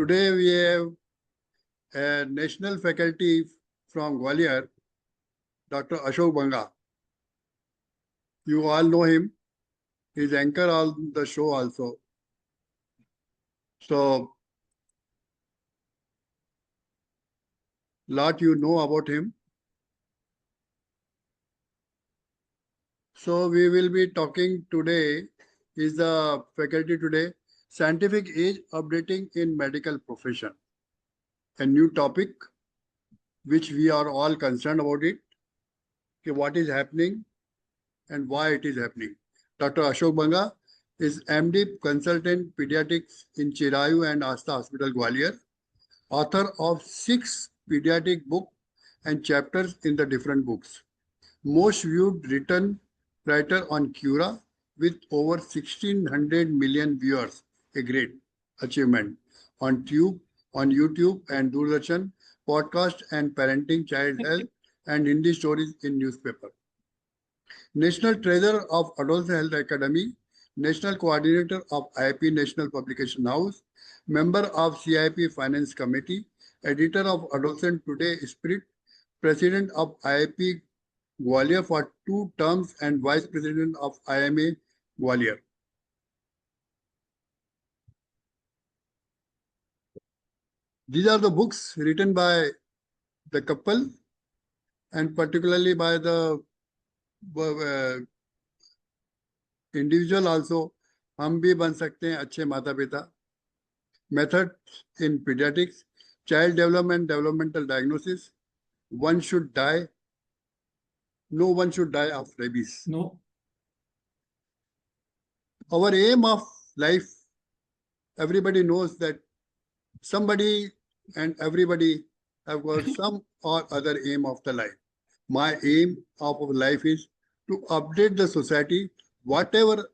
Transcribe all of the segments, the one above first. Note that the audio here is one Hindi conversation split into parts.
Today we have a national faculty from Gwalior, Dr. Ashok Banga. You all know him. He's anchor on the show also. So, lot you know about him. So we will be talking today, is the faculty today, scientific age updating in medical profession. A new topic which we are all concerned about it, okay, what is happening and why it is happening. Dr. Ashok Banga is MD consultant pediatrics in Chirayu and Asta Hospital, Gwalior, author of 6 pediatric books and chapters in the different books. Most viewed written writer on Cura with over 1600 million viewers, a great achievement on YouTube and Doordarshan, podcast and parenting, child health and Hindi stories in newspaper. National Treasurer of Adolescent Health Academy, National Coordinator of IIP National Publication House, member of CIP Finance Committee, editor of Adolescent Today Spirit, president of IIP Gwalior for 2 terms and vice president of IMA Gwalior. These are the books written by the couple and particularly by the individual also. हम भी बन सकते हैं अच्छे माता पिता. Method in pediatrics, child development, developmental diagnosis. One should die. No one should die of rabies. No. Our aim of life, everybody knows that somebody and everybody have got some or other aim of the life. My aim of life is to update the society. Whatever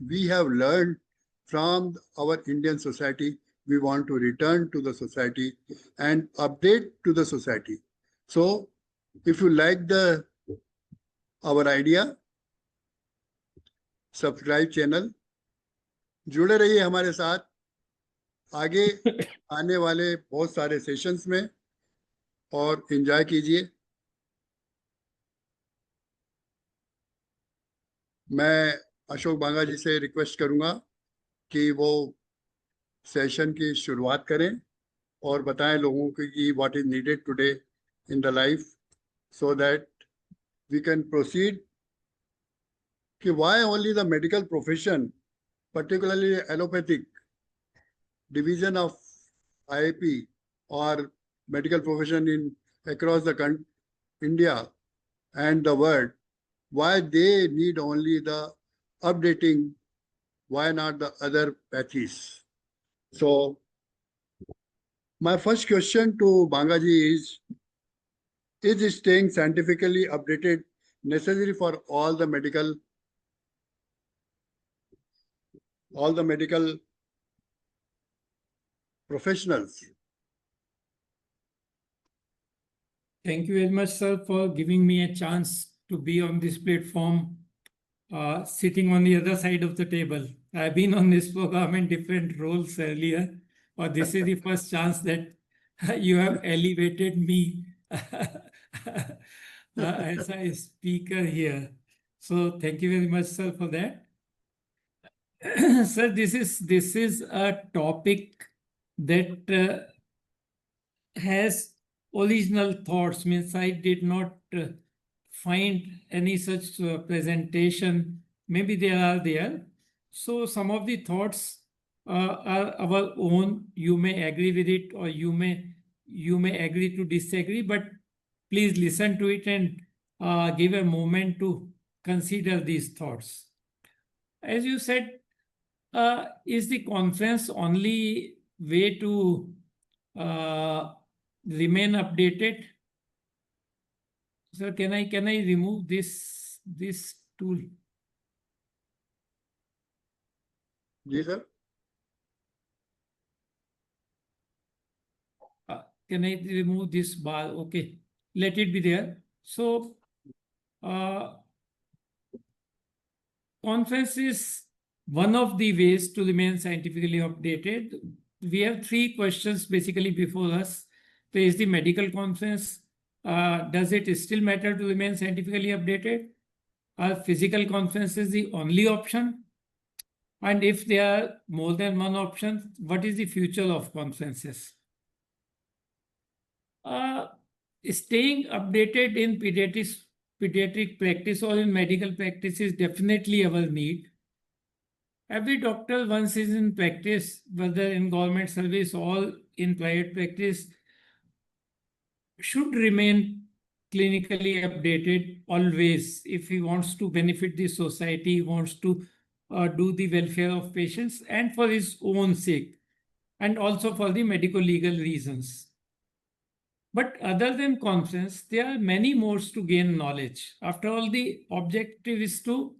we have learned from our Indian society, we want to return to the society and update to the society. So, if you like our idea, subscribe channel, जुड़े रहिए हमारे साथ आगे आने वाले बहुत सारे सेशंस में और एंजॉय कीजिए. मैं अशोक बांगा जी से रिक्वेस्ट करूंगा कि वो सेशन की शुरुआत करें और बताएं लोगों को कि what is needed today in the life so that we can proceed. कि why only the medical profession, particularly allopathic division of IIP or medical profession in across the India and the world, why they need only the updating, why not the other pathies? So my first question to Bangaji is staying scientifically updated necessary for all the medical professionals? Thank you very much, sir, for giving me a chance to be on this platform, sitting on the other side of the table. I've been on this program in different roles earlier, but this is the first chance that you have elevated me as a speaker here. So thank you very much, sir, for that. Sir, this is a topic that has original thoughts. Means I did not find any such presentation. Maybe they are there. So some of the thoughts are our own. You may agree with it, or you may agree to disagree. But please listen to it and give a moment to consider these thoughts. As you said, is the conference only way to remain updated? Sir, can I remove this tool? Yes, sir. Can I remove this bar? Okay, let it be there. So, conference is one of the ways to remain scientifically updated. we have three questions basically before us. There is the medical conference. Does it still matter to remain scientifically updated? Are physical conferences the only option? And if there are more than one option, what is the future of conferences? Staying updated in pediatric practice or in medical practice is definitely our need. Every doctor, once is in practice, whether in government service or in private practice, should remain clinically updated always if he wants to benefit the society, wants to do the welfare of patients, and for his own sake, and also for the medical legal reasons. But other than conference, there are many modes to gain knowledge. After all, the objective is to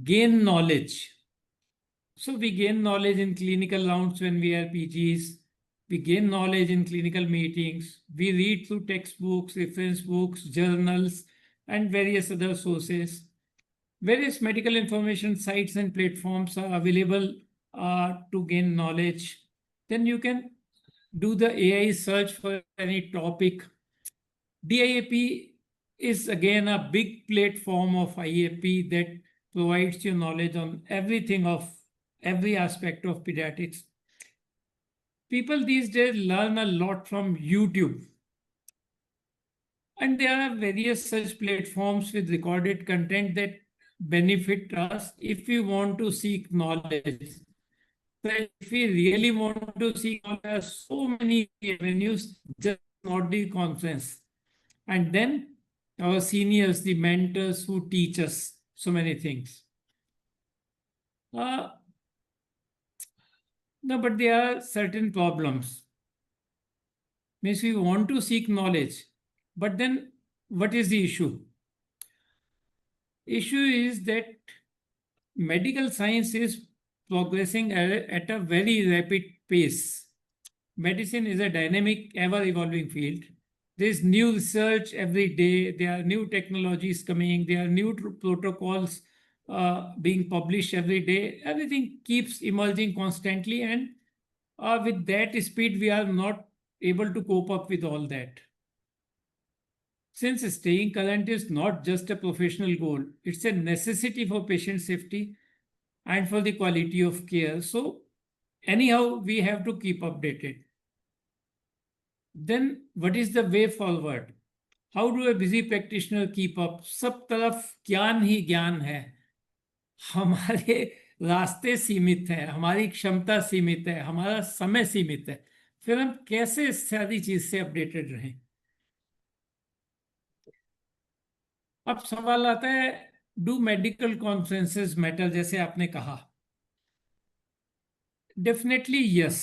gain knowledge. So we gain knowledge in clinical rounds when we are PGs. We gain knowledge in clinical meetings. We read through textbooks, reference books, journals, and various other sources. Various medical information sites and platforms are available to gain knowledge. Then you can do the AI search for any topic. DIAP is again a big platform of IAP that provides you knowledge on everything of every aspect of pediatrics. People these days learn a lot from YouTube. And there are various such platforms with recorded content that benefit us if we want to seek knowledge. So if we really want to seek knowledge, there are so many avenues, just not the conference. And then our seniors, the mentors who teach us so many things. No, but there are certain problems. Means we want to seek knowledge, but then what is the issue? Issue is that medical science is progressing at a very rapid pace. Medicine is a dynamic, ever-evolving field. There's new research every day. There are new technologies coming. There are new protocols being published every day. Everything keeps emerging constantly, and with that speed, we are not able to cope up with all that. Since staying current is not just a professional goal, it's a necessity for patient safety and for the quality of care. So, anyhow, we have to keep updated. Then, what is the way forward? How do a busy practitioner keep up? सब तरफ ज्ञान ही ज्ञान है. हमारे रास्ते सीमित हैं, हमारी क्षमता सीमित है, हमारा समय सीमित है. फिर हम कैसे इस सारी चीज से अपडेटेड रहें? अब सवाल आता है, डू मेडिकल कॉन्फ्रेंसेस मैटर, जैसे आपने कहा. Definitely yes.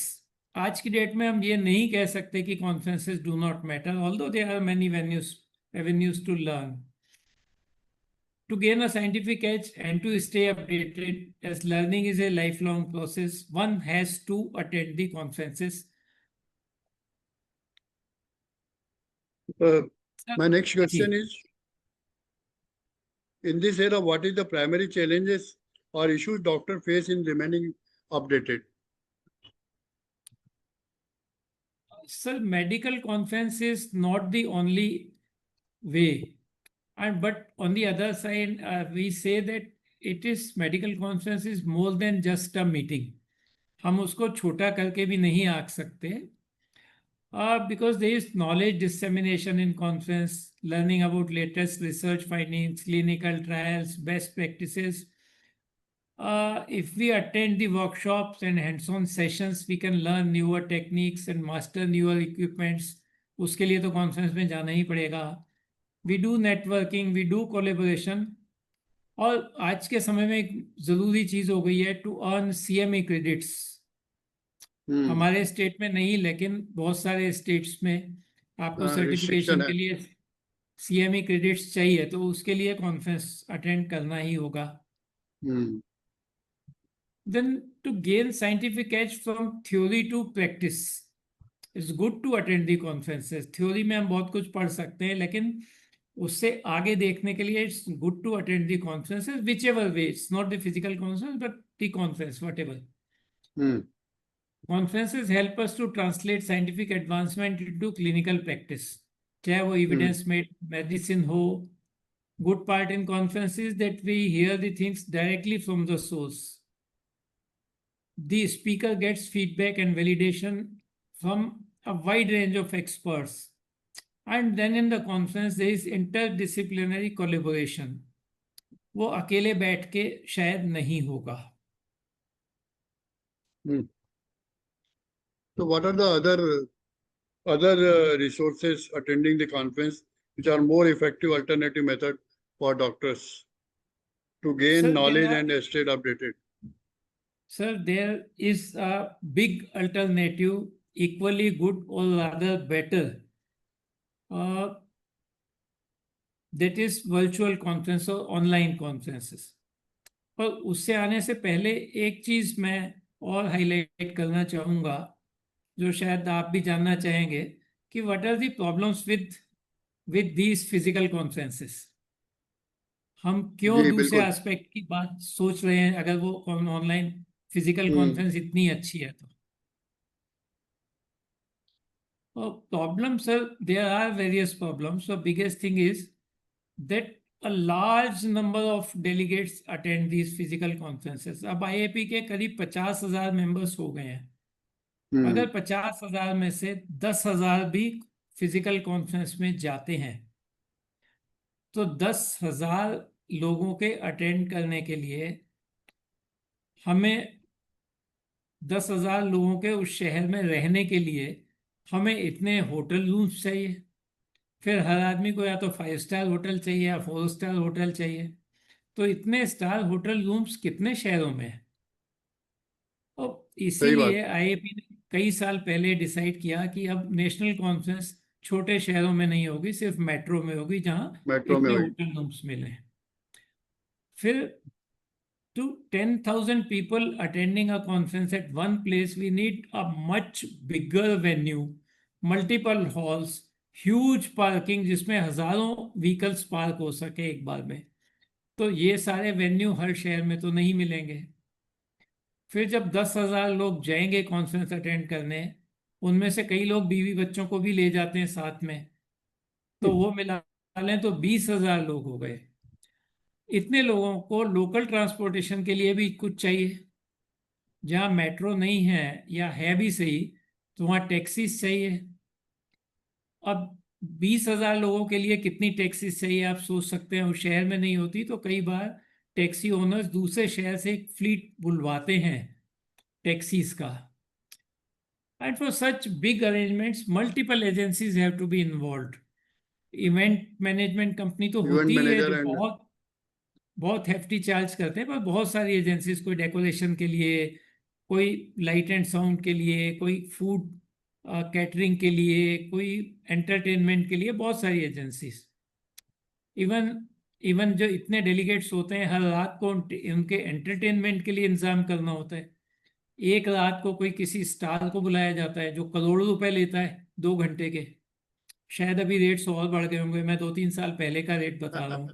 आज की डेट में हम ये नहीं कह सकते कि conferences do not matter, although there are many avenues to learn. To gain a scientific edge and to stay updated, as learning is a lifelong process, one has to attend the conferences. My next question is, in this era, what is the primary challenges or issues doctors face in remaining updated? Sir, medical conference is not the only way. But on the other side, we say that it is medical conference is more than just a meeting. हम उसको छोटा करके भी नहीं आंक सकते. Because there is knowledge dissemination in conference, learning about latest research findings, clinical trials, best practices. If we attend the workshops and hands-on sessions, we can learn newer techniques and master newer equipments. उसके लिए तो conference में जाना ही पड़ेगा. We do networking, we do collaboration. और आज के समय में एक जरूरी चीज हो गई है to earn CME credits. हमारे स्टेट में नहीं, लेकिन बहुत सारे स्टेट्स में आपको सर्टिफिकेशन के लिए CME क्रेडिट्स चाहिए, तो उसके लिए कॉन्फ्रेंस अटेंड करना ही होगा. Then to gain scientific edge from theory to practice, it's good to attend the conferences. Theory में हम बहुत कुछ पढ़ सकते हैं, लेकिन उससे आगे देखने के लिए it's good to attend the conferences, whichever way. It's not the physical conference, but the conference, whatever. Conferences help us to translate scientific advancement into clinical practice. चाहे वो evidence based medicine हो, good part in conferences that we hear the things directly from the source. The speaker gets feedback and validation from a wide range of experts. And then in the conference there is interdisciplinary collaboration. वो अकेले बैठ के शायद नहीं होगा. So what are the other resources attending the conference which are more effective alternative method for doctors to gain Sir, knowledge and stay updated? Sir, there is a big alternative, equally good or rather better. That is virtual conference or online conferences. पर उससे आने से पहले एक चीज मैं और हाईलाइट करना चाहूँगा, जो शायद आप भी जानना चाहेंगे, कि what are the problems with these physical conferences. हम क्यों जी दूसरे बिल्कुल. एस्पेक्ट की बात सोच रहे हैं अगर वो ऑनलाइन फिजिकल कॉन्फ्रेंस इतनी अच्छी है तो. Problem, sir, there are various problems. The biggest thing is that a large number of delegates attend these physical conferences. अब IAP के करीब 50,000 मेंबर्स हो गए हैं. अगर 50,000 में से 10,000 भी फिजिकल कॉन्फ्रेंस में जाते हैं तो 10,000 लोगों के अटेंड करने के लिए हमें 10,000 लोगों के उस शहर में रहने के लिए हमें इतने होटल रूम्स चाहिए. फिर हर आदमी को या तो 5 स्टार होटल चाहिए या 4 स्टार होटल चाहिए. तो इतने स्टार होटल रूम्स कितने शहरों में है. और सही बात. इसीलिए आईएपी ने कई साल पहले डिसाइड किया कि अब नेशनल कॉन्फ्रेंस छोटे शहरों में नहीं होगी, सिर्फ मेट्रो में होगी जहां मेट्रो में इतने होगी. होटल रूम्स मिले. फिर to 10,000 people attending a conference at one place, we need a much bigger venue, multiple halls, huge parking जिसमें हजारों व्हीकल्स पार्क हो सके एक बार में. तो ये सारे वेन्यू हर शहर में तो नहीं मिलेंगे. फिर जब 10,000 लोग जाएंगे कॉन्फ्रेंस अटेंड करने, उनमें से कई लोग बीवी बच्चों को भी ले जाते हैं साथ में, तो वो मिला लें तो 20,000 लोग हो गए. इतने लोगों को लोकल ट्रांसपोर्टेशन के लिए भी कुछ चाहिए. जहाँ मेट्रो नहीं है या है भी सही तो वहाँ टैक्सीज चाहिए. अब 20,000 लोगों के लिए कितनी टैक्सीज चाहिए आप सोच सकते हैं. उस शहर में नहीं होती तो कई बार टैक्सी ओनर्स दूसरे शहर से एक फ्लीट बुलवाते हैं टैक्सीज का. And for such big arrangements multiple agencies have to be involved. Event management company तो इवेंट होती ही है मैनेजर जो एंड बहुत बहुत हेफ्टी चार्ज करते हैं, पर बहुत सारी एजेंसीज, कोई डेकोरेशन के लिए, कोई लाइट एंड साउंड के लिए, कोई फूड कैटरिंग के लिए, कोई एंटरटेनमेंट के लिए, बहुत सारी एजेंसीज. इवन इवन जो इतने डेलीगेट्स होते हैं हर रात को उनके एंटरटेनमेंट के लिए इंतजाम करना होता है. एक रात को कोई किसी स्टार को बुलाया जाता है जो करोड़ों रुपए लेता है 2 घंटे के. शायद अभी रेट्स और बढ़ गए होंगे, मैं 2-3 साल पहले का रेट बता रहा हूँ.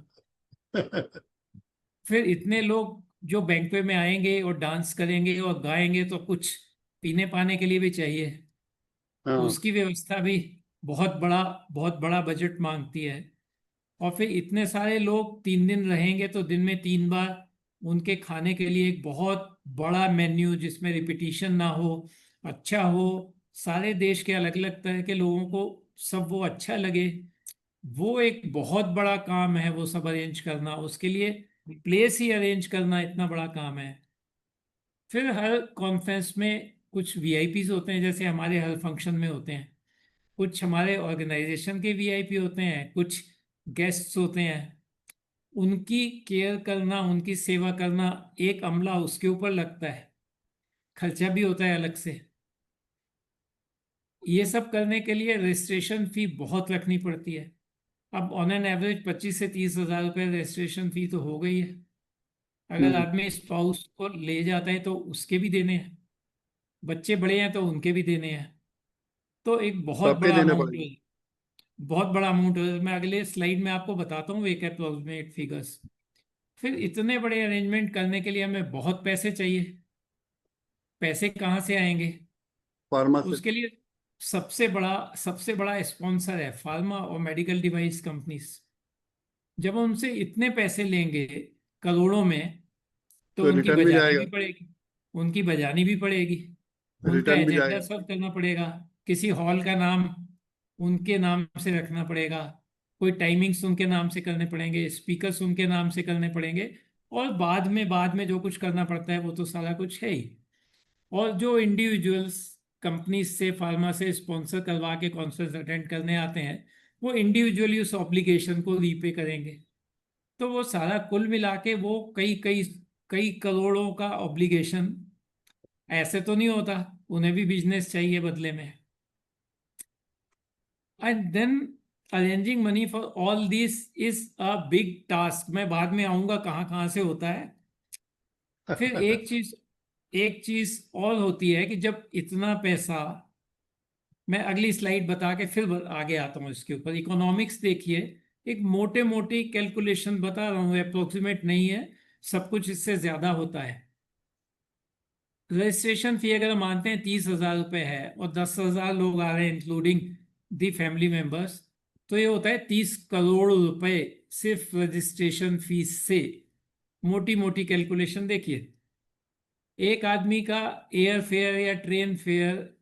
फिर इतने लोग जो बैंक्वे में आएंगे और डांस करेंगे और गाएंगे तो कुछ पीने पाने के लिए भी चाहिए. तो हाँ. उसकी व्यवस्था भी बहुत बड़ा बजट मांगती है. और फिर इतने सारे लोग 3 दिन रहेंगे तो दिन में 3 बार उनके खाने के लिए एक बहुत बड़ा मेन्यू जिसमें रिपीटिशन ना हो, अच्छा हो, सारे देश के अलग अलग तरह के लोगों को सब वो अच्छा लगे, वो एक बहुत बड़ा काम है. वो सब अरेंज करना, उसके लिए प्लेस ही अरेंज करना इतना बड़ा काम है. फिर हर कॉन्फ्रेंस में कुछ वीआईपीज होते हैं, जैसे हमारे हर फंक्शन में होते हैं. कुछ हमारे ऑर्गेनाइजेशन के वीआईपी होते हैं, कुछ गेस्ट्स होते हैं. उनकी केयर करना, उनकी सेवा करना एक अमला उसके ऊपर लगता है, खर्चा भी होता है अलग से. ये सब करने के लिए रजिस्ट्रेशन फी बहुत रखनी पड़ती है. अब ऑन एन एवरेज 25 से 30 हज़ार रुपये रजिस्ट्रेशन फी तो हो गई है. अगर आदमी स्पाउस को ले जाता है तो उसके भी देने हैं, बच्चे बड़े हैं तो उनके भी देने हैं. तो एक बहुत सबके बड़ा देने अमाउंट पड़ेंगे. है. बहुत बड़ा अमाउंट है. मैं अगले स्लाइड में आपको बताता हूँ एक अप्रोक्सीमेट फिगर्स. फिर इतने बड़े अरेंजमेंट करने के लिए हमें बहुत पैसे चाहिए. पैसे कहाँ से आएंगे. फार्मा से। उसके लिए सबसे बड़ा स्पॉन्सर है फार्मा और मेडिकल डिवाइस कंपनीज। जब उनसे इतने पैसे लेंगे करोड़ों में, तो तो उनकी रिटर्न भी बजानी जाएगा। भी पड़ेगी। उनकी बजानी भी पड़ेगी। उनका रिटर्न भी एजेंडा जाएगा। सर्व करना पड़ेगा। किसी हॉल का नाम उनके नाम से रखना पड़ेगा। कोई टाइमिंग्स उनके नाम से करने पड़ेंगे, स्पीकर्स उनके नाम से करने पड़ेंगे। और बाद में जो कुछ करना पड़ता है वो तो सारा कुछ है ही। और जो इंडिविजुअल्स कंपनीज से फार्मा से स्पॉन्सर करवा के कॉन्फ्रेंस अटेंड करने आते हैं, वो इंडिविजुअली उस ऑब्लिगेशन को रीपे करेंगे। तो वो सारा कुल मिला के वो कई कई कई करोड़ों का ऑब्लिगेशन। ऐसे तो नहीं होता, उन्हें भी बिजनेस चाहिए बदले में। And then arranging money for all this is a big task. मैं बाद में आऊंगा कहाँ कहाँ से होता है। फिर एक चीज और होती है कि जब इतना पैसा, मैं अगली स्लाइड बता के फिर आगे आता हूँ इसके ऊपर। इकोनॉमिक्स देखिए, एक मोटे मोटी कैलकुलेशन बता रहा हूँ, अप्रोक्सीमेट नहीं है, सब कुछ इससे ज्यादा होता है। रजिस्ट्रेशन फी अगर हम मानते हैं 30,000 रुपये है और 10,000 लोग आ रहे हैं इंक्लूडिंग दी फैमिली मेंबर्स, तो ये होता है 30 करोड़ रुपए सिर्फ रजिस्ट्रेशन फीस से। मोटी मोटी कैलकुलेशन देखिए, एक आदमी का एयर फेयर या ट्रेन फेयर,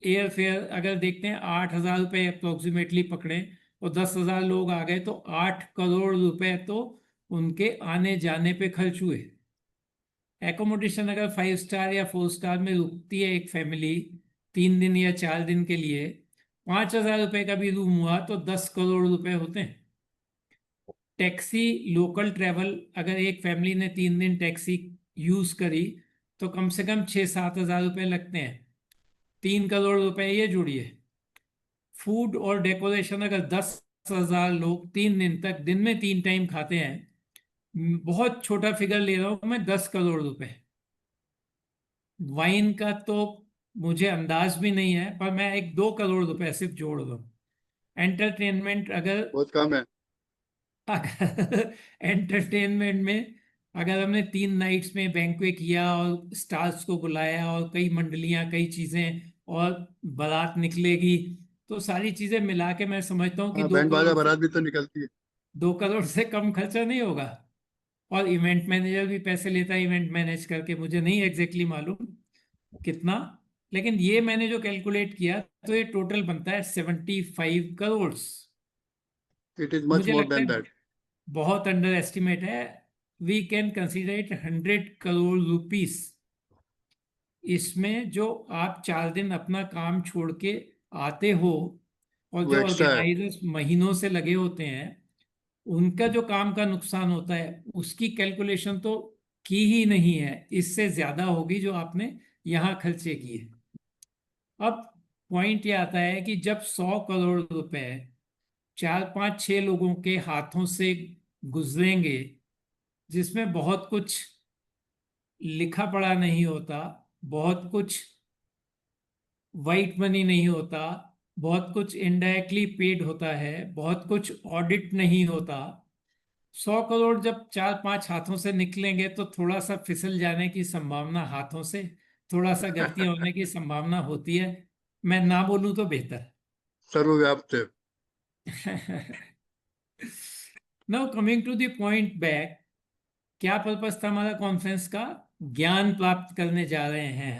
एयर फेयर अगर देखते हैं 8,000 रुपये अप्रोक्सीमेटली पकड़े और 10,000 लोग आ गए, तो 8 करोड़ रुपए तो उनके आने जाने पे खर्च हुए। एकोमोडेशन अगर 5 स्टार या 4 स्टार में रुकती है एक फैमिली 3 दिन या 4 दिन के लिए, 5,000 रुपये का भी रूम हुआ तो 10 करोड़ रुपए होते हैं। टैक्सी लोकल ट्रेवल, अगर एक फैमिली ने 3 दिन टैक्सी यूज करी तो कम से कम 6-7 हज़ार रुपये लगते हैं। 3 करोड़ रुपए ये जोड़िए। फूड और डेकोरेशन, अगर 10,000 लोग 3 दिन तक दिन में 3 टाइम खाते हैं, बहुत छोटा फिगर ले रहा हूं मैं, 10 करोड़ रुपए। वाइन का तो मुझे अंदाज भी नहीं है, पर मैं 1-2 करोड़ रुपए सिर्फ जोड़ रहा हूँ। एंटरटेनमेंट अगर बहुत कम है। अगर एंटरटेनमेंट में अगर हमने 3 नाइट्स में बैंक्वे किया और स्टार्स को बुलाया और कई मंडलियां कई चीजें और बारात निकलेगी, तो सारी चीजें मिला के मैं समझता हूँ कि हाँ, दो बैंड बाजा करोड़ से बारात भी तो निकलती है। 2 करोड़ से कम खर्चा नहीं होगा। और इवेंट मैनेजर भी पैसे लेता है इवेंट मैनेज करके, मुझे नहीं एग्जैक्टली मालूम कितना, लेकिन ये मैंने जो कैलकुलेट किया तो ये टोटल बनता है 75 करोड़। इट इज मच मुझे मोर लगता देन है दैट। बहुत अंडर एस्टिमेट है। We can consider it 100 crore rupees. इसमें जो आप 4 दिन अपना काम छोड़ के आते हो और वो जो एक्स्ट्रा है। ऑर्गेनाइजर्स महीनों से लगे होते हैं, उनका जो काम का नुकसान होता है उसकी कैलकुलेशन तो की ही नहीं है, इससे ज्यादा होगी जो आपने यहाँ खर्चे किए। अब पॉइंट ये आता है कि जब 100 करोड़ रुपए 4-5-6 लोगों के हाथों से गुजरेंगे, जिसमें बहुत कुछ लिखा पढ़ा नहीं होता, बहुत कुछ वाइट मनी नहीं होता, बहुत कुछ इनडायरेक्टली पेड होता है, बहुत कुछ ऑडिट नहीं होता। 100 करोड़ जब 4-5 हाथों से निकलेंगे तो थोड़ा सा फिसल जाने की संभावना, हाथों से थोड़ा सा गलतियां होने की संभावना होती है। मैं ना बोलूं तो बेहतर। सर्वव्याप्त है। Now coming to the point back, क्या पर्पस था हमारा कॉन्फ्रेंस का? ज्ञान प्राप्त करने जा रहे हैं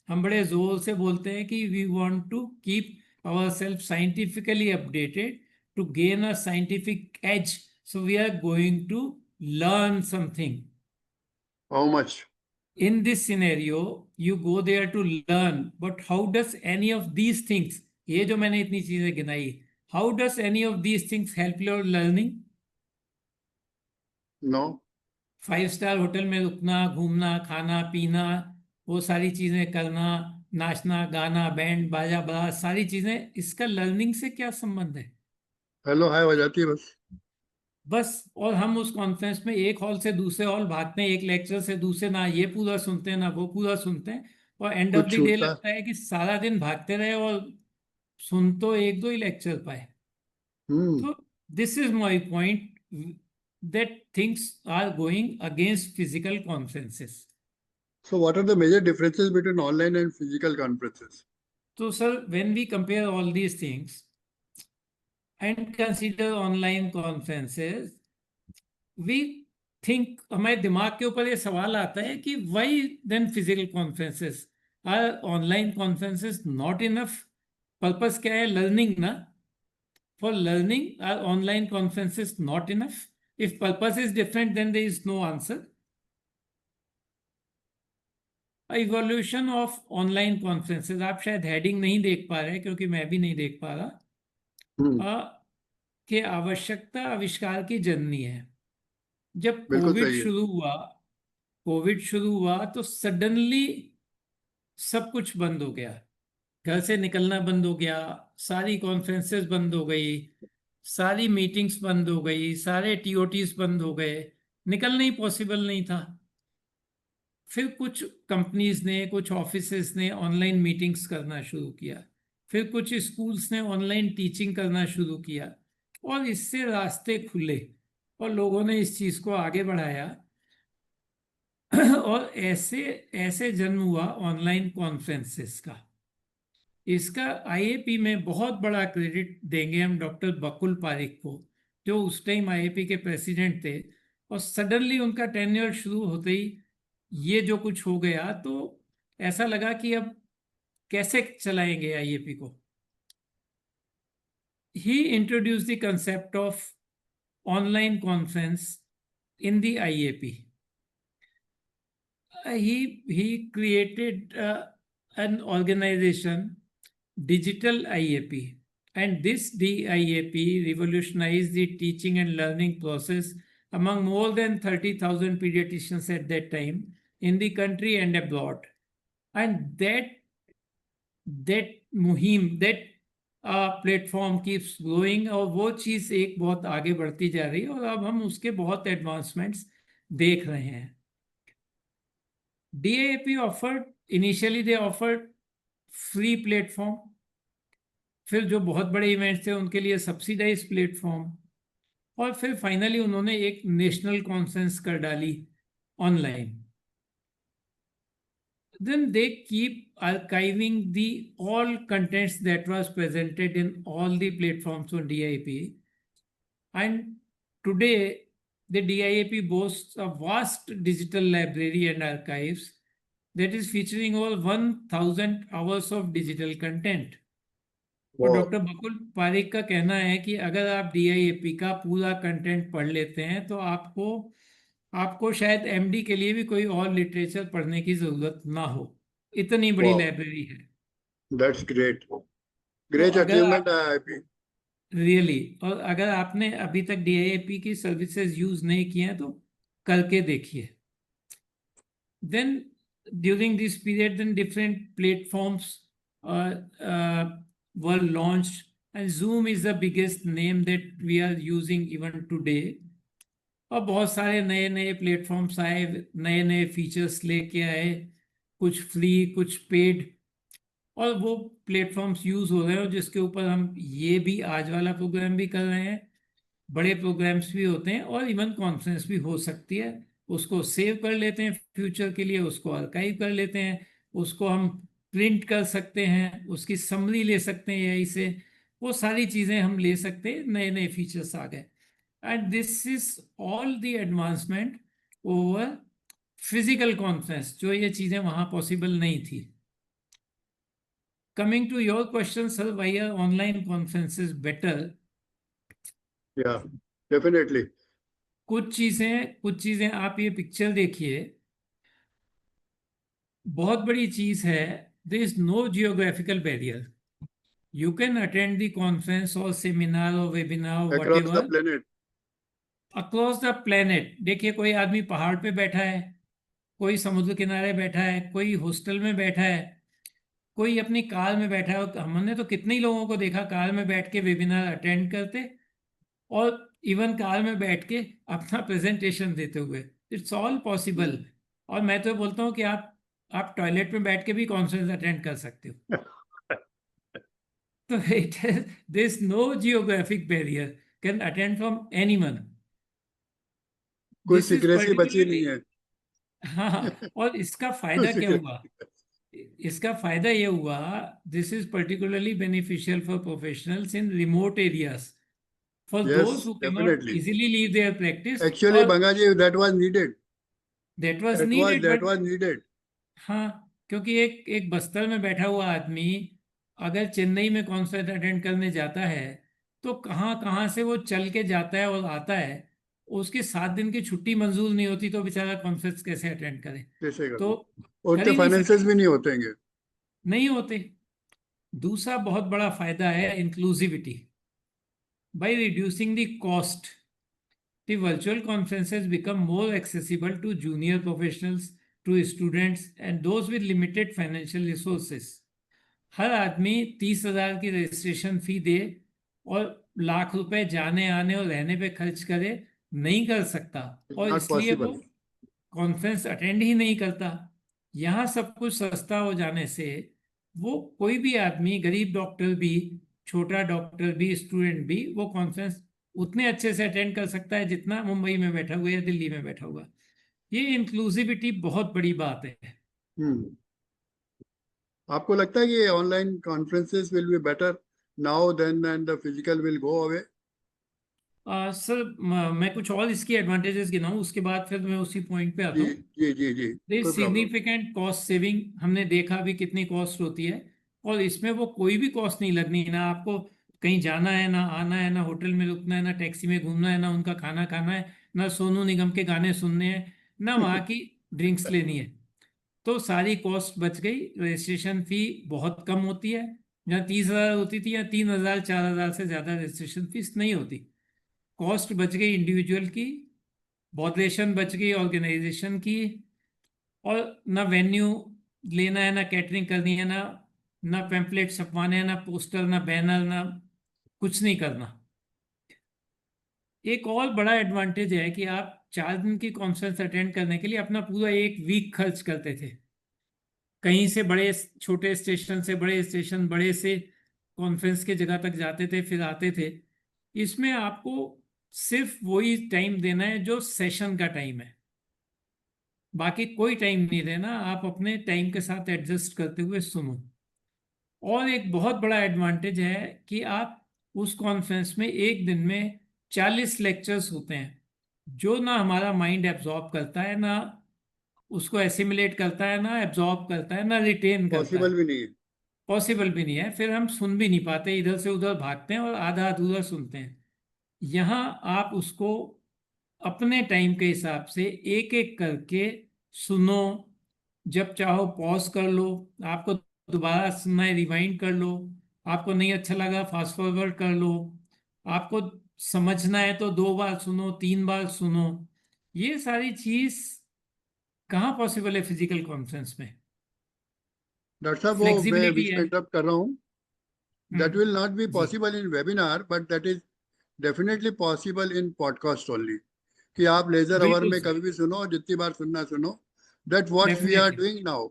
हम बड़े जोर से बोलते हैं कि we want to keep our self scientifically updated to gain a scientific edge, so we are going to learn something. How much? In this scenario, you go there to learn, but how does any of these things, ये जो मैंने इतनी चीजें गिनाई, how does any of these things help your learning? No. 5 star hotel में रुकना, घूमना, खाना पीना, वो सारी चीजें करना, नाचना गाना बैंड बाजा बारात, सारी चीजें, इसका लर्निंग से क्या संबंध है? हेलो हाय हो जाती है बस। बस। और हम उस कॉन्फ्रेंस में एक हॉल से दूसरे हॉल भागते हैं, एक लेक्चर से दूसरे, ना ये पूरा सुनते हैं ना वो पूरा सुनते हैं, और एंड ऑफ कुछ द डे छूटता है। लगता है कि सारा दिन भागते रहे और सुन तो एक दो ही लेक्चर पाए। हम्म। तो this is my point, that things are going against physical conferences. So what are the major differences between online and physical conferences? So, sir, when we compare all these things and consider online conferences, we think, हमारे दिमाग के ऊपर ये सवाल आता है कि why then physical conferences? Are online conferences not enough? Purpose क्या है? Learning ना? For learning, are online conferences not enough? If purpose is different, then there is no answer. Evolution of online conferences, आप शायद हेडिंग नहीं देख पा रहे क्योंकि मैं भी नहीं देख पा रहा, कि आवश्यकता आविष्कार की जननी है। जब बिल्कुल सही है। कोविड शुरू हुआ तो सडनली सब कुछ बंद हो गया, घर से निकलना बंद हो गया, सारी कॉन्फ्रेंसेस बंद हो गई, सारी मीटिंग्स बंद हो गई, सारे टीओटीज बंद हो गए, निकलना ही पॉसिबल नहीं था। फिर कुछ कंपनीज ने, कुछ ऑफिसेस ने ऑनलाइन मीटिंग्स करना शुरू किया, फिर कुछ स्कूल्स ने ऑनलाइन टीचिंग करना शुरू किया, और इससे रास्ते खुले और लोगों ने इस चीज को आगे बढ़ाया और ऐसे ऐसे जन्म हुआ ऑनलाइन कॉन्फ्रेंसेस का। इसका आईएपी में बहुत बड़ा क्रेडिट देंगे हम डॉक्टर बकुल पारिक को, जो उस टाइम आईएपी के प्रेसिडेंट थे, और सडनली उनका टेन्योर शुरू होते ही ये जो कुछ हो गया तो ऐसा लगा कि अब कैसे चलाएंगे आईएपी को। He introduced the concept of online conference in the IAP. he created an organization, Digital IAP, and this DIAP revolutionized the teaching and learning process among more than 30,000 pediatricians at that time in the country and abroad. And that मुहिम, that प्लेटफॉर्म कीप्स ग्रोइंग, और वो चीज़ एक बहुत आगे बढ़ती जा रही है और अब हम उसके बहुत एडवांसमेंट्स देख रहे हैं। DIAP offered, initially they offered free platform, फिर जो बहुत बड़े इवेंट्स थे उनके लिए सब्सिडाइज प्लेटफॉर्म, और फिर फाइनली उन्होंने एक नेशनल कॉन्फ्रेंस कर डाली online. Then they keep archiving the all contents that was presented in all the platforms on DIAP, and today the DIAP boasts a vast digital library and archives that is featuring over 1,000 hours of digital content. और Wow. डॉक्टर बकुल पारिक का कहना है कि अगर आप DIAP का पूरा कंटेंट पढ़ लेते हैं तो आपको आपको शायद MD के लिए भी कोई और लिटरेचर पढ़ने की जरूरत ना हो, इतनी बड़ी Wow. लाइब्रेरी है। That's great. तो Great अगर achievement, आप IIP. रियली, और अगर आपने अभी तक DIAP की सर्विसेज यूज नहीं की हैं तो करके देखिए। Then during this period then different platforms were launched, and Zoom is the biggest name that we are using even today. और बहुत सारे नए नए प्लेटफॉर्म्स आए, नए नए फीचर्स लेके आए, कुछ फ्री कुछ पेड, और वो प्लेटफॉर्म्स यूज हो रहे हैं जिसके ऊपर हम ये भी आज वाला प्रोग्राम भी कर रहे हैं। बड़े प्रोग्राम्स भी होते हैं और इवन कॉन्फ्रेंस भी हो सकती है, उसको सेव कर लेते हैं फ्यूचर के लिए, उसको आर्काइव कर लेते हैं, उसको हम प्रिंट कर सकते हैं, उसकी समरी ले सकते हैं यहीं से, वो सारी चीज़ें हम ले सकते हैं, नए नए फीचर्स आ गए। And this is all the advancement over physical conference, जो ये चीज़ें वहाँ पॉसिबल नहीं थी। Coming to your question, sir, why are online conferences better? Yeah, definitely. कुछ चीजें आप ये पिक्चर देखिए, बहुत बड़ी चीज है, there is no geographical barrier, you can attend the conference और सेमिनार और webinar Across the whatever planet. Across the planet. देखिए, कोई आदमी पहाड़ पे बैठा है, कोई समुद्र किनारे बैठा है, कोई हॉस्टल में बैठा है, कोई अपनी कार में बैठा है। हमने तो कितने ही लोगों को देखा कार में बैठ के वेबिनार अटेंड करते और इवन कार में बैठ के अपना प्रेजेंटेशन देते हुए। It's all possible. और मैं तो बोलता हूँ कि आप टॉयलेट में बैठ के भी कॉन्फ्रेंस अटेंड कर सकते हो। तो it there is no geographic barrier, can attend from anyone. कोई दिस इज सिक्रेसी बची नहीं पर्टिकुलरली है। हाँ, और इसका फायदा क्या हुआ? इसका फायदा ये हुआ, this is particularly beneficial for professionals in remote areas, for those Yes, who can not definitely. Easily leave their practice, Actually, और Bangaji, that was needed. That was That was needed. that but was needed. हाँ, क्योंकि एक एक बस्तर में बैठा हुआ आदमी अगर चेन्नई में कॉन्सर्ट अटेंड करने जाता है, तो कहाँ कहाँ से वो चल के जाता है और आता है, उसकी 7 दिन की छुट्टी मंजूर नहीं होती, तो बेचारा कॉन्सर्ट कैसे अटेंड करे? कैसे तो करूँ? और कर उतने ही नहीं फाइनेंसेस सके, भी नहीं होते हैं। नहीं होते। दूसरा बहुत बड़ा फायदा है inclusivity. By reducing the cost, the virtual conferences become more accessible to junior professionals, to students, and those with limited financial resources. हर आदमी 30,000 की रजिस्ट्रेशन फी दे और लाख रुपए जाने आने और रहने पे खर्च करे, नहीं कर सकता, It's और not इसलिए वो possible. कॉन्फ्रेंस अटेंड ही नहीं करता। यहाँ सब कुछ सस्ता हो जाने से वो कोई भी आदमी, गरीब डॉक्टर भी, छोटा डॉक्टर भी, स्टूडेंट भी, वो कॉन्फ्रेंस उतने अच्छे से अटेंड कर सकता है जितना मुंबई में बैठा हुआ या दिल्ली में बैठा हुआ। ये इंक्लूसिविटी बहुत बड़ी बात है। हम्म। आपको लगता है कि online conferences will be better now then and the physical will go away? Sir, मैं कुछ और इसकी एडवांटेजेस गिनाऊं, उसके बाद फिर मैं उसी पॉइंट पे आता जी हूँ। जी जी जी। देयर कोई प्रॉब्लम। सिग्निफिकेंट कॉस्ट सेविंग, हमने देखा भी कितनी कॉस्ट होती है, और इसमें वो कोई भी कॉस्ट नहीं लगनी, ना आपको कहीं जाना है, ना आना है, ना होटल में रुकना है, ना टैक्सी में घूमना है, ना उनका खाना खाना है, ना सोनू निगम के गाने सुनने हैं, ना वहाँ की ड्रिंक्स लेनी है। तो सारी कॉस्ट बच गई। रजिस्ट्रेशन फी बहुत कम होती है, जहाँ 30,000 होती थी, या 3,000 4,000 से ज़्यादा रजिस्ट्रेशन फीस नहीं होती। कॉस्ट बच गई इंडिविजुअल की, मॉडरेशन बच गई ऑर्गेनाइजेशन की, और ना वेन्यू लेना है, ना कैटरिंग करनी है, ना ना पैम्पलेट छपवाने हैं, ना पोस्टर, ना बैनर, ना कुछ नहीं करना। एक और बड़ा एडवांटेज है कि आप 4 दिन की कॉन्फ्रेंस अटेंड करने के लिए अपना पूरा एक वीक खर्च करते थे। कहीं से बड़े छोटे स्टेशन से बड़े स्टेशन, बड़े से कॉन्फ्रेंस के जगह तक जाते थे, फिर आते थे। इसमें आपको सिर्फ वही टाइम देना है जो सेशन का टाइम है, बाकी कोई टाइम नहीं देना, आप अपने टाइम के साथ एडजस्ट करते हुए सुनो। और एक बहुत बड़ा एडवांटेज है कि आप उस कॉन्फ्रेंस में एक दिन में 40 लेक्चर्स होते हैं, जो ना हमारा माइंड एब्जॉर्ब करता है, ना उसको एसिमिलेट करता है, ना एब्जॉर्ब करता है, ना रिटेन करता पॉसिबल है। भी नहीं है। पॉसिबल भी नहीं है, फिर हम सुन भी नहीं पाते, इधर से उधर भागते हैं और आधा अधूरा सुनते हैं। यहाँ आप उसको अपने टाइम के हिसाब से एक एक करके सुनो, जब चाहो पॉज कर लो, आपको दोबारा सुनना है रिवाइंड कर लो, आपको नहीं अच्छा लगा फास्ट फॉरवर्ड कर लो, आपको समझना है तो 2 बार सुनो, 3 बार सुनो। ये सारी चीज कहाँ पॉसिबल है फिजिकल कॉन्फ्रेंस में? डॉक्टर साहब, वो मैं फ्लेक्सिबिलिटी बीच है। में इंटरप्ट कर रहा हूँ। That hmm. Will not be जी, possible in webinar, but that is definitely possible in podcast only. कि आप लेजर आवर बिल्कुल में सर। कभी भी सुनो, जितनी बार सुनना सुनो। That what's we are definitely, doing now.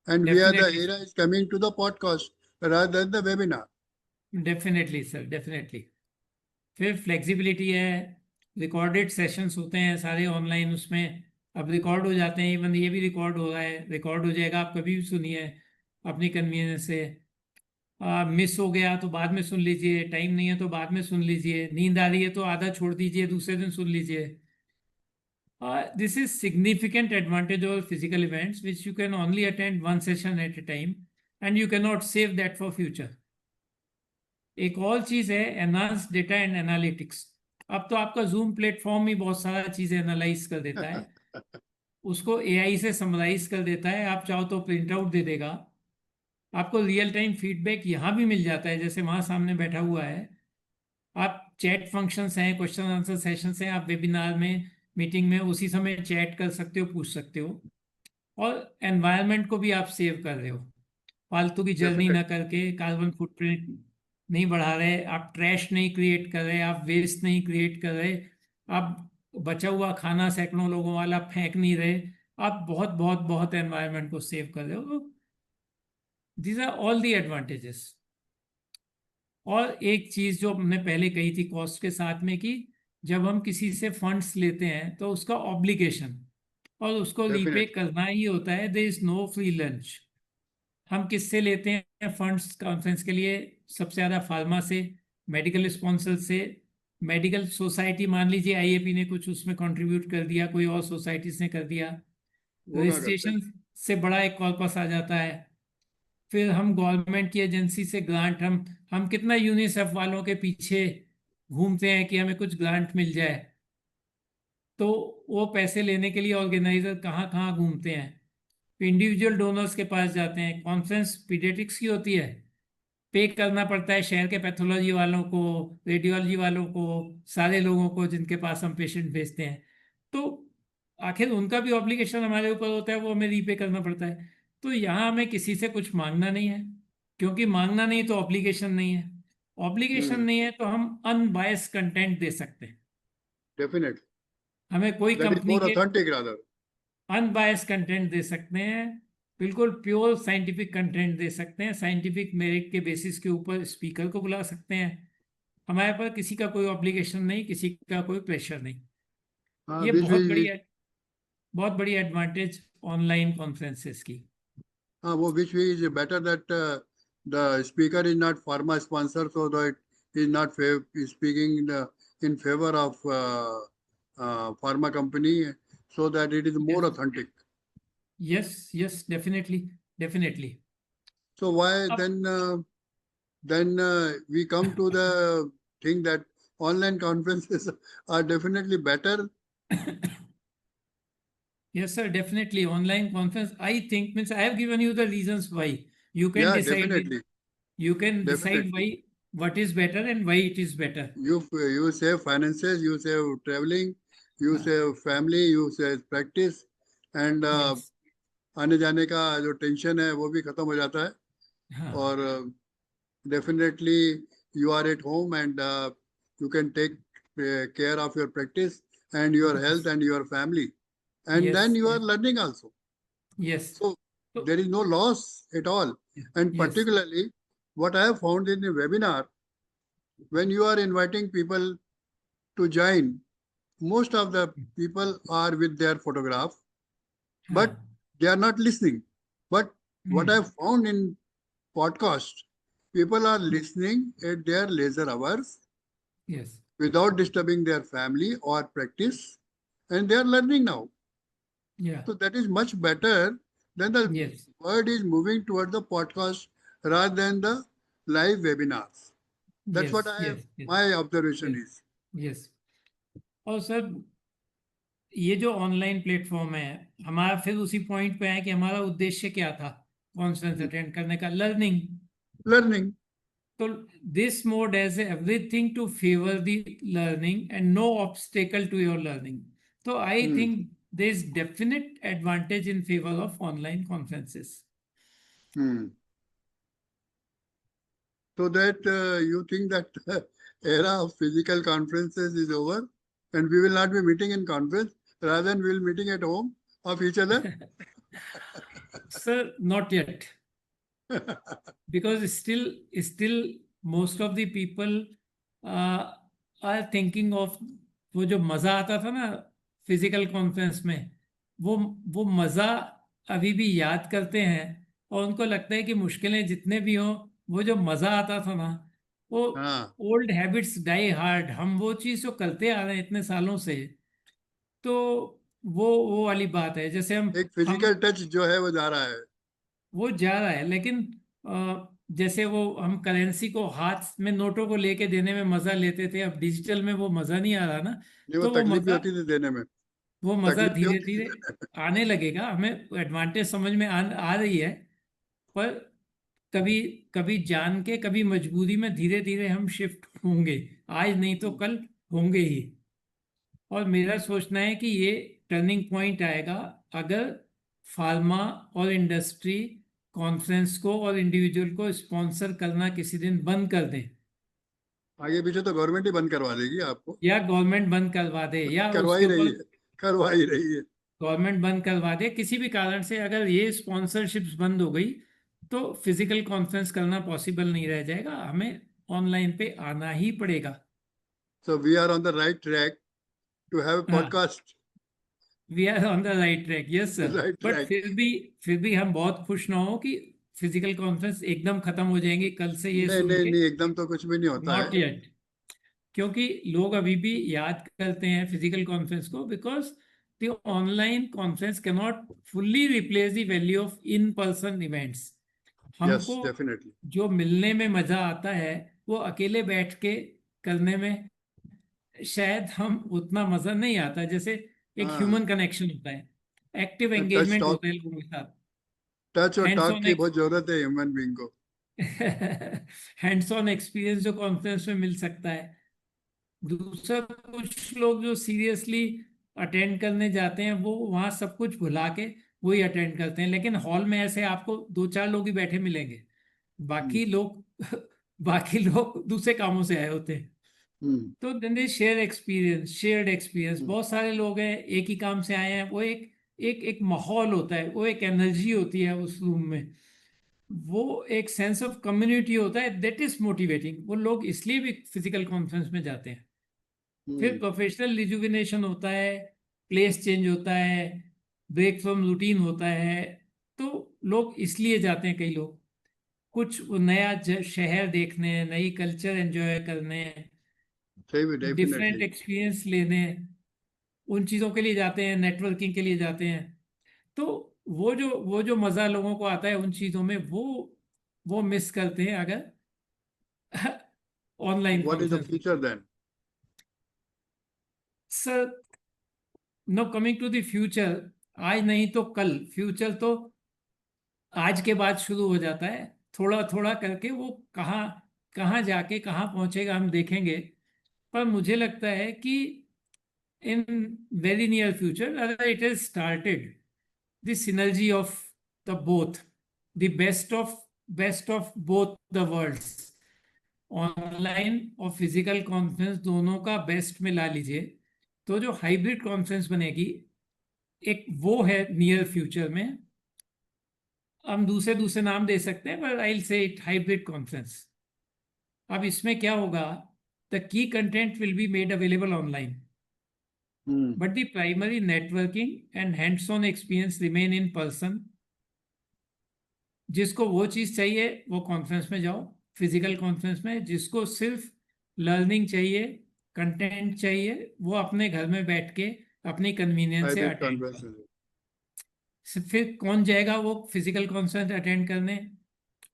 And we are the definitely era sir, is coming to the podcast rather than the webinar. Definitely sir, definitely. फिर फ्लेक्सिबिलिटी है, रिकॉर्डेड सेशंस होते हैं सारे ऑनलाइन, उसमें अब रिकॉर्ड हो जाते हैं, इवन ये भी रिकॉर्ड हो रहा है, रिकॉर्ड हो जाएगा, आप कभी भी सुनिए अपनी कन्वीनियंस से। मिस हो गया तो बाद में सुन लीजिए, टाइम नहीं है तो बाद में सुन लीजिए, नींद आ रही है तो आधा छोड़ दीजिए, दूसरे दिन सुन लीजिए। This is significant advantage over physical events which you can only attend one session at a time, and you cannot save that for future. एक और चीज है एनहांस डेटा एंड एनालिटिक्स। अब तो आपका जूम प्लेटफॉर्म ही बहुत सारा चीजें एनालाइज कर देता है, उसको एआई से समराइज कर देता है, आप चाहो तो प्रिंट आउट दे देगा, आपको रियल टाइम फीडबैक यहाँ भी मिल जाता है, जैसे वहां सामने बैठा हुआ है। आप चैट फंक्शंस हैं, क्वेश्चन आंसर सेशंस हैं, आप वेबिनार में, मीटिंग में उसी समय चैट कर सकते हो, पूछ सकते हो। और एनवायरनमेंट को भी आप सेव कर रहे हो, फालतू की जर्नी ना डेफिनेट। करके, कार्बन फुटप्रिंट नहीं बढ़ा रहे, आप ट्रैश नहीं क्रिएट कर रहे, आप वेस्ट नहीं क्रिएट कर रहे, आप बचा हुआ खाना सैकड़ों लोगों वाला फेंक नहीं रहे, आप बहुत बहुत बहुत एनवायरनमेंट को सेव कर रहे हो। These are all the advantages. और एक चीज जो हमने पहले कही थी कॉस्ट के साथ में, कि जब हम किसी से फंड्स लेते हैं तो उसका ऑब्लिगेशन, और उसको रीपे Definitely. करना ही होता है. There is no free lunch. हम किससे लेते हैं फंड्स कॉन्फ्रेंस के लिए? सबसे ज्यादा फार्मा से, मेडिकल स्पॉन्सर से, मेडिकल सोसाइटी, मान लीजिए आईएपी ने कुछ उसमें कंट्रीब्यूट कर दिया, कोई और सोसाइटीज ने कर दिया, वो क्या करते हैं? रजिस्ट्रेशन से बड़ा एक कॉर्पस आ जाता है. फिर हम गवर्नमेंट की एजेंसी से ग्रांट, हम कितना यूनिसेफ वालों के पीछे घूमते हैं कि हमें कुछ ग्रांट मिल जाए. तो वो पैसे लेने के लिए ऑर्गेनाइजर कहाँ कहाँ घूमते हैं, इंडिविजुअल डोनर्स के पास जाते हैं. कॉन्फ्रेंस पीडियाट्रिक्स की होती है, पे करना पड़ता है शहर के पैथोलॉजी वालों को, रेडियोलॉजी वालों को, सारे लोगों को जिनके पास हम पेशेंट भेजते हैं. तो आखिर उनका भी ऑब्लिगेशन हमारे ऊपर होता है, वो हमें रीपे करना पड़ता है. तो यहाँ हमें किसी से कुछ मांगना नहीं है, क्योंकि मांगना नहीं तो ऑब्लिगेशन नहीं है. Obligation Hmm. नहीं है तो हम अनबायस कंटेंट दे सकते हैं. Definitely. हमें कोई That is कंपनी more के authentic rather. अनबायस कंटेंट दे सकते हैं, बिल्कुल प्योर साइंटिफिक कंटेंट दे सकते हैं. साइंटिफिक मेरिट के बेसिस के ऊपर स्पीकर को बुला सकते हैं. हमारे पास किसी का कोई ऑब्लिगेशन नहीं, किसी का कोई प्रेशर नहीं. हाँ, ये which बहुत बड़ी एडवांटेज ऑनलाइन कॉन्फ्रेंसेस की. वो which way is better that the speaker is not pharma sponsor, so that is not is speaking in favor of pharma company, so that it is more Yes. authentic. Yes, definitely. So why अब then we come to the thing that online conferences are definitely better. yes sir, definitely online conference, I think, means I have given you the reasons why. You can Yeah, decide it. definitely, You can decide definitely. why, what is better and why it is better. You save finances, you save traveling, you हाँ, save family, you save practice, and yes, आने जाने का जो टेंशन है वो भी खत्म हो जाता है. हाँ, और definitely you are at home and you can take care of your practice and your health yes, and your family, and then yes, you are yes, learning also. yes. So So, there is no loss at all. And yes, particularly, what I have found in a webinar, when you are inviting people to join, most of the people are with their photograph, but हाँ, they are not listening. But what I hmm, have found in podcast, people are listening at their leisure hours yes, without disturbing their family or practice, and they are learning now. yeah, So that is much better than the yes, world is moving towards the podcast rather than the live webinars. That's what yes, yes, my observation yes, is. yes. और सर, ये जो ऑनलाइन प्लेटफॉर्म है हमारा, फिर उसी पॉइंट पे है कि हमारा उद्देश्य क्या था कॉन्फ्रेंस अटेंड करने का? लर्निंग. Learning. तो this mode has everything to favour the learning and no obstacle to your learning. तो I Hmm. Think there is definite advantage in favour of online conferences. Hmm. So that you think that era of physical conferences is over and we will not be meeting in conference, rather than we will meeting at home of each other. Sir, not yet. Because still most of the people are thinking of, वो जो मजा आता था ना फिजिकल कॉन्फ्रेंस में, वो वो मजा अभी भी याद करते हैं. और उनको लगता है कि मुश्किलें जितने भी हों, वो जो मजा आता था ना, वो हाँ, ओल्ड हैबिट्स डाई हार्ड. हम वो चीज़ जो करते आ रहे हैं इतने सालों से, तो वो वाली बात है. जैसे एक हम फिजिकल टच जो है वो जा रहा है. वो जा रहा है, लेकिन जैसे वो हम करेंसी को हाथ में नोटों को लेके देने में मजा लेते थे, अब डिजिटल में वो मजा नहीं आ रहा ना. नहीं, वो तो तकलीफ भी होती थी देने में. वो मजा तकलीफ भी धीरे होती धीरे थी. आने लगेगा. हमें एडवांटेज समझ में आ रही है, पर कभी कभी जान के, कभी मजबूरी में धीरे धीरे हम शिफ्ट होंगे. आज नहीं तो कल होंगे ही. और मेरा सोचना है कि ये टर्निंग पॉइंट आएगा अगर फार्मा और इंडस्ट्री कॉन्फ्रेंस को और इंडिविजुअल को स्पॉन्सर करना किसी दिन बंद कर दें, आगे पीछे तो गवर्नमेंट ही बंद करवा देगी आपको. या गवर्नमेंट बंद करवा दे, या करवा उसके ही रही ऊपर है, करवा ही रही है. गवर्नमेंट बंद करवा दे. किसी भी कारण से अगर ये स्पॉन्सरशिप्स बंद हो गई, तो फिजिकल कॉन्फ्रेंस करना पॉसिबल नहीं रह जाएगा. हमें ऑनलाइन पे आना ही पड़ेगा. So we are on the right track to have a हाँ, podcast we are on the right track, yes sir. Right but track. फिर भी हम बहुत खुश ना हो कि फिजिकल कॉन्फ्रेंस एकदम खत्म हो जाएंगे कल से ये नहीं सुन नहीं के। नहीं, एकदम तो कुछ भी नहीं होता है। Not yet. क्योंकि लोग अभी भी याद करते हैं फिजिकल कॉन्फ्रेंस को, because the online conference can not fully replace the value of in person events. Yes, हमको definitely. जो मिलने में मजा आता है वो अकेले बैठ के करने में शायद हम उतना मजा नहीं आता, जैसे एक हाँ, ह्यूमन कनेक्शन होता है, एक्टिव टच एंगेजमेंट टॉक, होता है लोगों के साथ। टच और हैंड्स टॉक ऑन की बहुत जरूरत है ह्यूमन बीइंग को। हैंड्स ऑन एक्सपीरियंस जो कॉन्फ्रेंस में मिल सकता है। दूसरा, कुछ लोग जो सीरियसली अटेंड करने जाते हैं वो वहाँ सब कुछ भुला के वही अटेंड करते हैं, लेकिन हॉल में ऐसे आपको दो चार लोग ही बैठे मिलेंगे, हम्म, बाकी लोग बाकी लोग दूसरे कामों से आए होते हैं। हम्म, तो देन दे शेयर्ड एक्सपीरियंस, हम्म, बहुत सारे लोग हैं एक ही काम से आए हैं, वो एक एक एक माहौल होता है, वो एक एनर्जी होती है उस रूम में, वो एक सेंस ऑफ कम्युनिटी होता है, दैट इज मोटिवेटिंग। वो लोग इसलिए भी फिजिकल कॉन्फ्रेंस में जाते हैं। फिर हम्म, प्रोफेशनल रिजुविनेशन होता है, प्लेस चेंज होता है, ब्रेक फ्रॉम रूटीन होता है। तो लोग इसलिए जाते हैं, कई लोग कुछ नया शहर देखने, नई कल्चर एंजॉय करने, सही भी, डिफरेंट डेफिनेटली। एक्सपीरियंस लेने, उन चीज़ों के लिए जाते हैं, नेटवर्किंग के लिए जाते हैं। तो वो जो मज़ा लोगों को आता है उन चीज़ों में, वो मिस करते हैं अगर online what is the conference में। Future then? Sir, no coming to the future, आज नहीं तो कल, फ्यूचर तो आज के बाद शुरू हो जाता है। थोड़ा थोड़ा करके वो कहाँ कहाँ जाके कहाँ पहुंचेगा हम देखेंगे। पर मुझे लगता है कि इन वेरी नियर फ्यूचर, अगर it is started, the synergy of the both, the best of both the worlds, online और फिजिकल कॉन्फ्रेंस दोनों का बेस्ट मिला लीजिए, तो जो हाइब्रिड कॉन्फ्रेंस बनेगी, एक वो है नियर फ्यूचर में। हम दूसरे दूसरे नाम दे सकते हैं, पर आई से इट हाइब्रिड कॉन्फ्रेंस। अब इसमें क्या होगा, the key content will be made available online, hmm, but the primary networking and hands on experience remain in person. जिसको वो चीज़ चाहिए वो कॉन्फ्रेंस में जाओ, फिजिकल कॉन्फ्रेंस में। जिसको सिर्फ लर्निंग चाहिए, कंटेंट चाहिए, वो अपने घर में बैठ के अपनी कन्वीनियंस से हाइब्रिड अटेंड कॉन्फ्रेंस। करो। फिर कौन जाएगा वो फिजिकल कॉन्फ्रेंस अटेंड करने?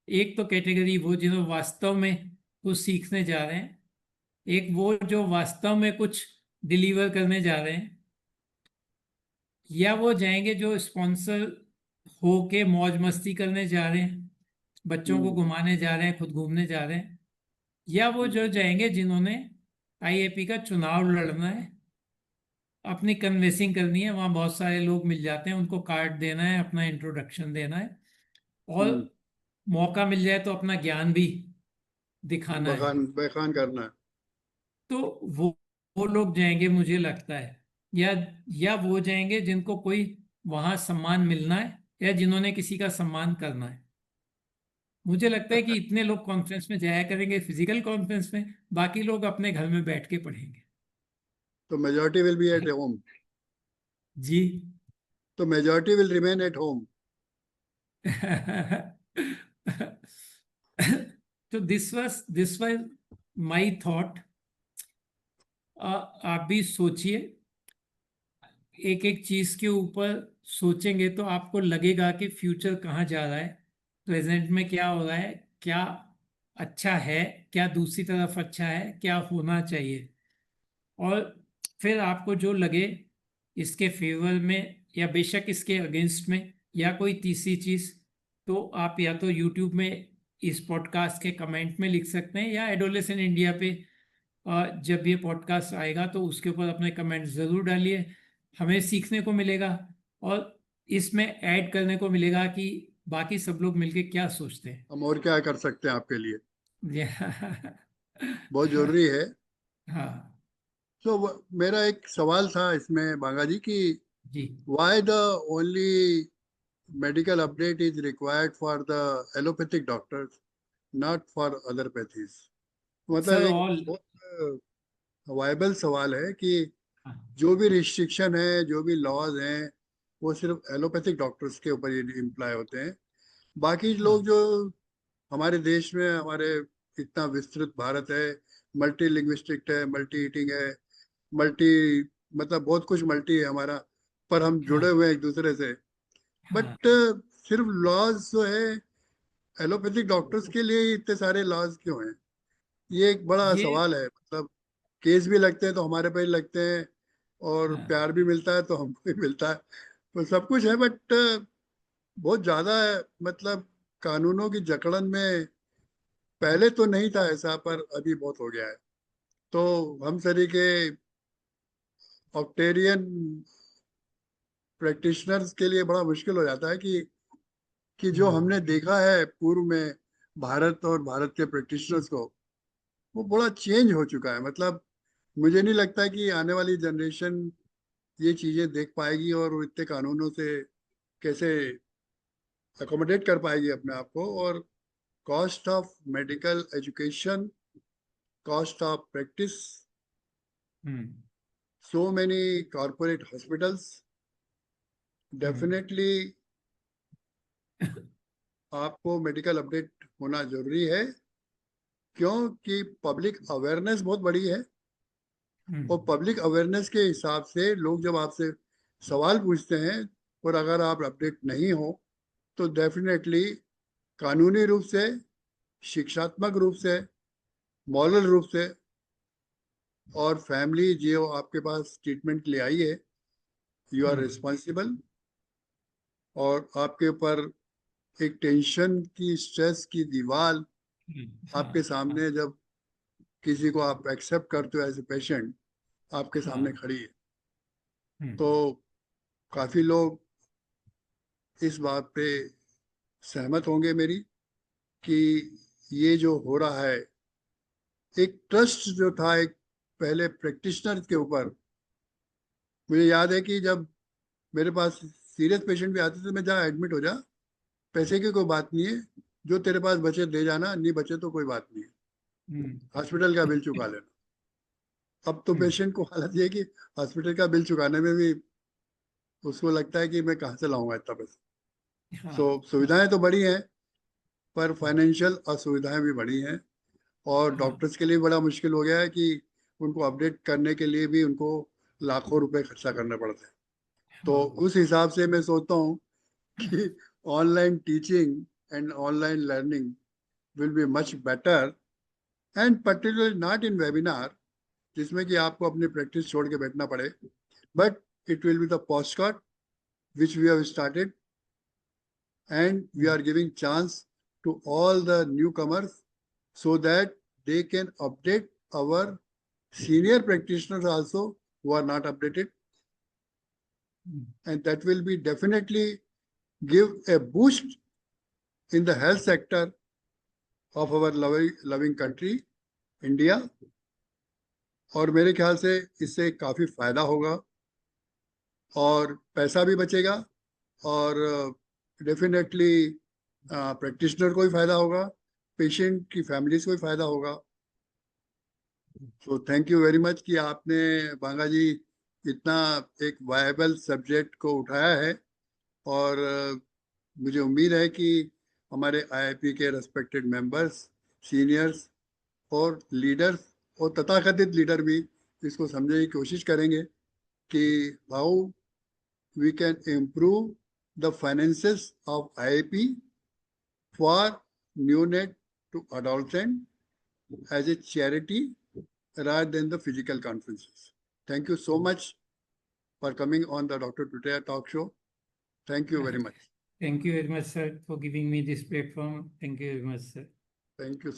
एक तो कैटेगरी वो जिन्होंने वास्तव में कुछ सीखने जा रहे हैं, एक वो जो वास्तव में कुछ डिलीवर करने जा रहे हैं, या वो जाएंगे जो स्पॉन्सर होके मौज मस्ती करने जा रहे हैं, बच्चों को हम्म, घुमाने जा रहे हैं, खुद घूमने जा रहे हैं, या वो जो जाएंगे जिन्होंने आईएपी का चुनाव लड़ना है, अपनी कन्वेंसिंग करनी है। वहाँ बहुत सारे लोग मिल जाते हैं, उनको कार्ड देना है, अपना इंट्रोडक्शन देना है, और हम्म, मौका मिल जाए तो अपना ज्ञान भी दिखाना है। बखान बखान करना है। तो वो वो लोग जाएंगे मुझे लगता है, या या वो जाएंगे जिनको कोई वहां सम्मान मिलना है, या जिन्होंने किसी का सम्मान करना है। मुझे लगता है कि इतने लोग कॉन्फ्रेंस में जाया करेंगे फिजिकल कॉन्फ्रेंस में, बाकी लोग अपने घर में बैठ के पढ़ेंगे। तो majority will be at home. जी। तो majority will remain at home. तो दिस वाज माय थॉट। आप भी सोचिए, एक एक चीज के ऊपर सोचेंगे तो आपको लगेगा कि फ्यूचर कहाँ जा रहा है, प्रेजेंट में क्या हो रहा है, क्या अच्छा है, क्या दूसरी तरफ अच्छा है, क्या होना चाहिए। और फिर आपको जो लगे इसके फेवर में या बेशक इसके अगेंस्ट में, या कोई तीसरी चीज, तो आप या तो यूट्यूब में इस पॉडकास्ट के कमेंट में लिख सकते हैं, या एडोलेसेंट इंडिया पे जब ये पॉडकास्ट आएगा तो उसके ऊपर अपने कमेंट ज़रूर डालिए। हमें सीखने को मिलेगा, और इसमें ऐड करने को मिलेगा कि बाकी सब लोग मिलके क्या सोचते हम और क्या कर सकते हैं आपके लिए? हैं। बहुत जरूरी है। हाँ तो मेरा एक सवाल था इसमें बांगा जी कि जी। why the only medical update is required for the allopathic doctors, not for allopathies? मतलब सर एक ऑल बहुत वायबल सवाल है कि हाँ, जो भी रिस्ट्रिक्शन है, जो भी लॉज हैं, वो सिर्फ एलोपैथिक डॉक्टर्स के ऊपर ये इम्प्लाई होते हैं। बाकी लोग जो हमारे देश में, हमारे इतना विस्तृत भारत है, मल्टी लिंग्विस्टिक है, मल्टी ईटिंग है, मल्टी मतलब बहुत कुछ मल्टी है हमारा, पर हम जुड़े हाँ, हुए हैं एक दूसरे से। हाँ, बट सिर्फ लॉज जो है, एलोपैथिक डॉक्टर्स के लिए ही इतने सारे लॉज क्यों हैं? ये एक बड़ा ये सवाल है। मतलब केस भी लगते हैं तो हमारे पे ही लगते हैं, और हाँ, प्यार भी मिलता है तो हमको भी मिलता है, तो सब कुछ है। बट बहुत ज्यादा है, मतलब कानूनों की जकड़न में पहले तो नहीं था ऐसा, पर अभी बहुत हो गया है। तो हम सरी के ऑक्टेरियन प्रैक्टिशनर्स के लिए बड़ा मुश्किल हो जाता है कि जो हमने देखा है पूर्व में भारत और भारत के प्रैक्टिशनर्स को, वो बड़ा चेंज हो चुका है। मतलब मुझे नहीं लगता कि आने वाली जनरेशन ये चीजें देख पाएगी और वो इतने कानूनों से कैसे अकोमोडेट कर पाएगी अपने आप को। और cost of medical education, cost of practice, hmm, so many corporate hospitals, hmm, definitely आपको मेडिकल अपडेट होना जरूरी है, क्योंकि पब्लिक अवेयरनेस बहुत बड़ी है। और हम्म, पब्लिक अवेयरनेस के हिसाब से लोग जब आपसे सवाल पूछते हैं, और अगर आप अपडेट नहीं हो, तो डेफिनेटली कानूनी रूप से, शिक्षात्मक रूप से, मॉरल रूप से, और फैमिली जो आपके पास ट्रीटमेंट के लिए आई है, यू आर रिस्पॉन्सिबल। और आपके ऊपर एक टेंशन की, स्ट्रेस की दीवार हाँ, आपके हाँ, सामने, जब किसी को आप एक्सेप्ट करते हो एज ए पेशेंट, आपके सामने हाँ, खड़ी है। हम्म, तो काफी लोग इस बात पे सहमत होंगे मेरी, कि ये जो हो रहा है, एक ट्रस्ट जो था एक पहले प्रैक्टिशनर के ऊपर। मुझे याद है कि जब मेरे पास सीरियस पेशेंट भी आते थे, मैं जा एडमिट हो जा, पैसे की कोई बात नहीं है, जो तेरे पास बचे दे जाना, नहीं बचे तो कोई बात नहीं है, हम्म, हॉस्पिटल का बिल चुका लेना। अब तो हम्म, पेशेंट को हालत ये है कि हॉस्पिटल का बिल चुकाने में भी उसको लगता है कि मैं कहाँ से लाऊंगा इतना पैसा। सो हाँ, हाँ, सुविधाएं तो बड़ी हैं, पर फाइनेंशियल असुविधाएं भी बड़ी हैं। और हाँ, डॉक्टर्स के लिए बड़ा मुश्किल हो गया है कि उनको अपडेट करने के लिए भी उनको लाखों रुपए खर्चा करने पड़ते हैं। तो हाँ, उस हिसाब से मैं सोचता हूँ कि online teaching and online learning will be much better, and particularly not in webinar, जिसमें कि आपको अपनी प्रैक्टिस छोड़ के बैठना पड़े, but it will be the postcard which we have started, and we are giving chance to all the newcomers so that they can update our senior practitioners also who are not updated, hmm, and that will be definitely give a boost in the health sector of our loving country India. और मेरे ख्याल से इससे काफी फायदा होगा, और पैसा भी बचेगा, और डेफिनेटली प्रैक्टिशनर को भी फायदा होगा, पेशेंट की फैमिलीज को भी फायदा होगा। तो थैंक यू वेरी मच कि आपने, बांगा जी, इतना एक वायबल सब्जेक्ट को उठाया है। और मुझे उम्मीद है कि हमारे आईआईपी के रेस्पेक्टेड मेंबर्स, सीनियर्स और लीडर्स, और तथाकथित लीडर भी इसको समझने की कोशिश करेंगे कि how we can improve the finances of IIP for neonate to adolescent as a charity rather than the physical conferences. Thank you so much for coming on the Dr. Tutaya talk show. Thank you very much. Thank you very much, sir, for giving me this platform. Thank you very much, sir. Thank you.